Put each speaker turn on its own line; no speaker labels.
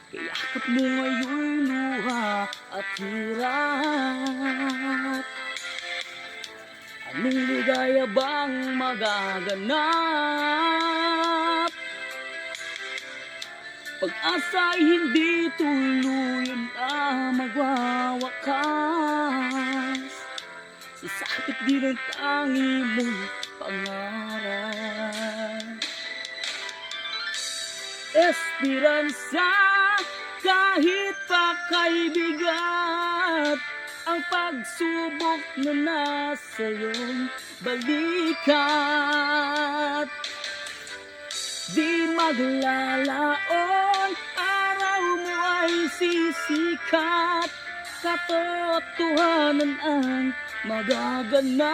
Kayakap mo ngayon'y luha at hirap. Anong ligaya bang magaganap? Pag-asa'y hindi tuluyan na magwawakas. Sasapit din ang tangi mong pangarap. Esperanza, kahit pa kay bigat ang pagsubok na nasa iyong balikat. Di maglalaon, araw mo ay sisikat. Katotohanan ang magaganap.